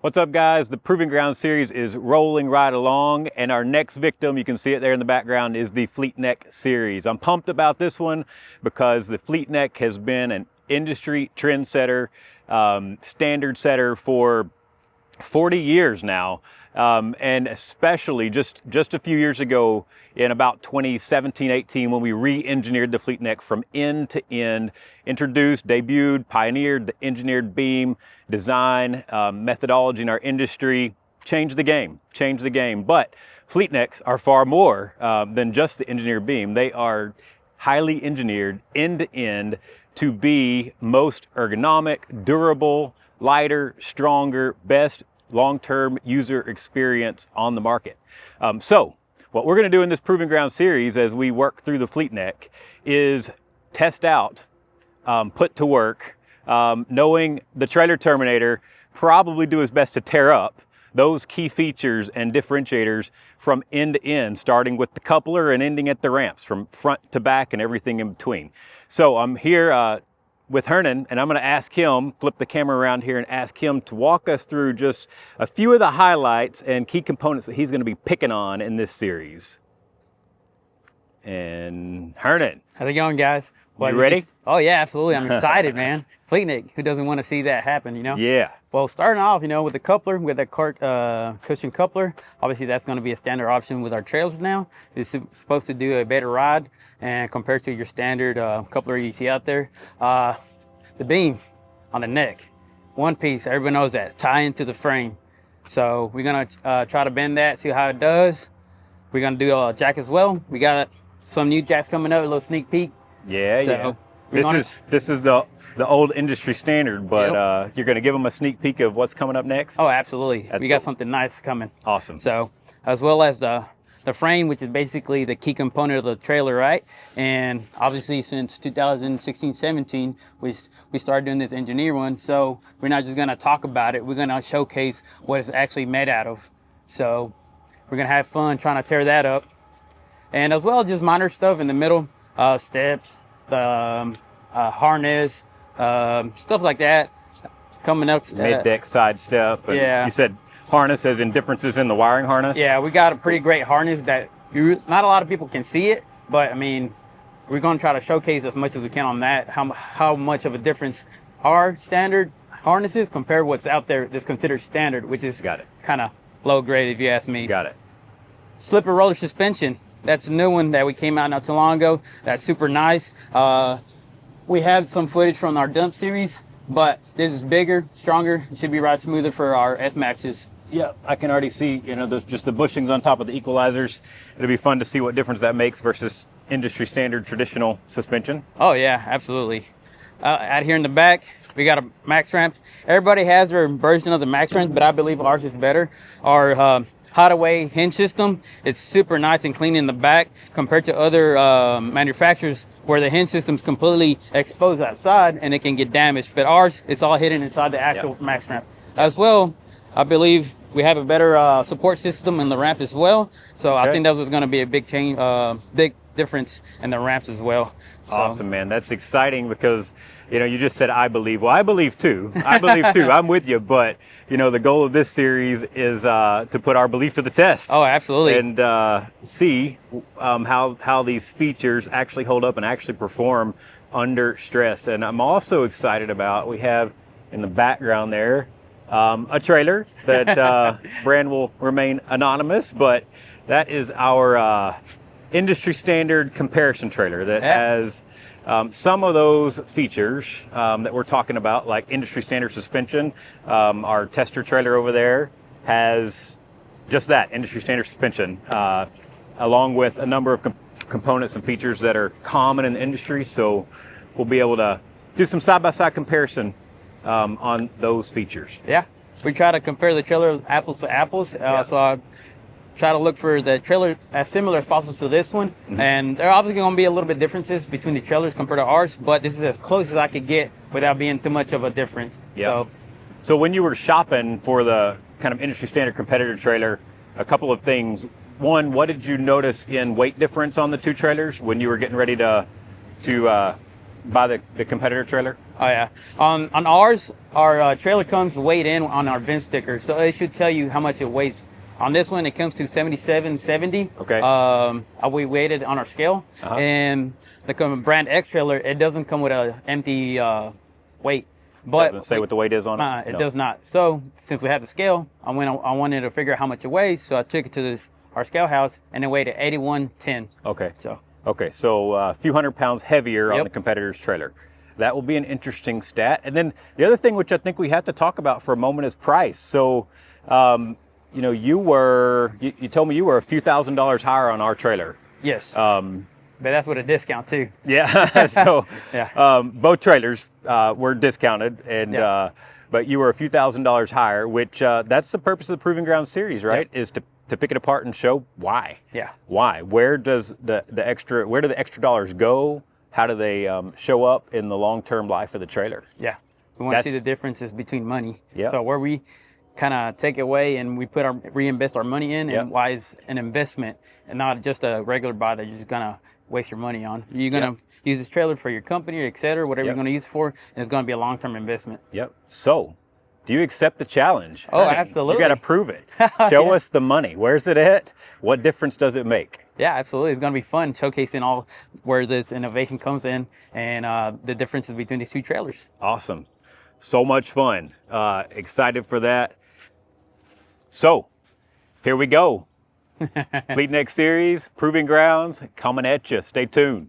What's up, guys? The Proving Ground series is rolling right along, and our next victim, you can see it there in the background, is the Fleet Neck series. I'm pumped about this one because the Fleet Neck has been an industry trendsetter, standard setter for 40 years now. And especially just a few years ago in about 2017-18, when we re-engineered the Fleet Neck from end to end, introduced, debuted, pioneered the engineered beam design, methodology in our industry, changed the game. But Fleet Necks are far more than just the engineered beam. They are highly engineered end to end to be most ergonomic, durable, lighter, stronger, best long-term user experience on the market. So what we're going to do in this Proving Ground series as we work through the Fleet Neck is test out, put to work, knowing the trailer terminator, probably do his best to tear up those key features and differentiators from end to end, starting with the coupler and ending at the ramps, from front to back and everything in between. So I'm here with Hernan, and I'm going to ask him, flip the camera around here and ask him to walk us through just a few of the highlights and key components that he's going to be picking on in this series. And Hernan. How's it going, guys? You ready? Oh yeah, absolutely. I'm excited, man. Fleet Neck, who doesn't want to see that happen, you know? Yeah. Well, starting off, with the coupler, with that cushion coupler, obviously that's going to be a standard option with our trailers now. It's supposed to do a better ride, and compared to your standard coupler you see out there. The beam on the neck, one piece, everyone knows that, tie into the frame. So we're going to try to bend that, see how it does. We're going to do a jack as well. We got some new jacks coming up, a little sneak peek. Yeah, so This is the old industry standard, but yep. You're going to give them a sneak peek of what's coming up next? Oh, absolutely. We got something nice coming. Awesome. So, as well as the frame, which is basically the key component of the trailer, right? And obviously since 2016-17, we started doing this engineer one. So we're not just going to talk about it. We're going to showcase what it's actually made out of. So we're going to have fun trying to tear that up. And as well, just minor stuff in the middle, steps, the harness, stuff like that coming up. Mid-deck side step. Yeah. You said harness as in differences in the wiring harness? Yeah, we got a pretty great harness that not a lot of people can see it, but I mean, we're going to try to showcase as much as we can on that, how much of a difference our standard harnesses compare what's out there that's considered standard, which is kind of low grade if you ask me. Got it. Slipper roller suspension. That's a new one that we came out not too long ago. That's super nice. We have some footage from our dump series, but this is bigger, stronger. It should be ride smoother for our Fmaxes. Yeah, I can already see, there's just the bushings on top of the equalizers. It'll be fun to see what difference that makes versus industry standard traditional suspension. Oh yeah, absolutely. Out here in the back, we got a max ramp. Everybody has their version of the max ramp, but I believe ours is better. Our hideaway hinge system, it's super nice and clean in the back compared to other manufacturers where the hinge system's completely exposed outside and it can get damaged. But ours, it's all hidden inside the actual max ramp. As well, I believe we have a better support system in the ramp as well. So I think that was going to be a big change, big difference in the ramps as well. So. Awesome, man. That's exciting because, you just said, I believe. Well, I believe too. I'm with you. But, the goal of this series is to put our belief to the test. Oh, absolutely. And see how these features actually hold up and actually perform under stress. And I'm also excited about, we have in the background there, a trailer that brand will remain anonymous, but that is our industry standard comparison trailer that has some of those features that we're talking about, like industry standard suspension. Our tester trailer over there has just that, industry standard suspension, along with a number of components and features that are common in the industry. So we'll be able to do some side-by-side comparison on those features. Yeah, we try to compare the trailer apples to apples. So I try to look for the trailer as similar as possible to this one. Mm-hmm. And there are obviously going to be a little bit differences between the trailers compared to ours, but this is as close as I could get without being too much of a difference. Yeah. So when you were shopping for the kind of industry standard competitor trailer, a couple of things. One, what did you notice in weight difference on the two trailers when you were getting ready to by the competitor trailer? Oh yeah. On ours, our trailer comes weighed in on our VIN sticker, so it should tell you how much it weighs. On this one, it comes to 7770. Okay. We weighed it on our scale, and the brand X trailer, it doesn't come with a empty weight. But Doesn't say what the weight is on it? It does not. So since we have the scale, I wanted to figure out how much it weighs, so I took it to our scale house, and it weighed at 8110. Okay. So. Okay, so a few hundred pounds heavier on the competitor's trailer. That will be an interesting stat. And then the other thing, which I think we have to talk about for a moment, is price. So, you know, you told me you were a few $1,000s higher on our trailer. Yes. But that's with a discount too. Yeah. So, yeah. Both trailers were discounted, and but you were a few $1,000s higher, which that's the purpose of the Proving Ground series, right? Is to pick it apart and show why. Yeah. Why? Where does where do the extra dollars go? How do they show up in the long-term life of the trailer? Yeah. We want to see the differences between money. Yeah. So where we kind of take away and we reinvest our money in, and why is an investment and not just a regular buy that you're just gonna waste your money on. You're gonna use this trailer for your company or et cetera, whatever you're gonna use it for, and it's gonna be a long-term investment. Yep. So, do you accept the challenge? Oh, absolutely. You got to prove it. Show us the money. Where's it at? What difference does it make? Yeah, absolutely. It's going to be fun showcasing all where this innovation comes in and the differences between these two trailers. Awesome. So much fun. Excited for that. So, here we go. Fleet Next Series, Proving Grounds, coming at you. Stay tuned.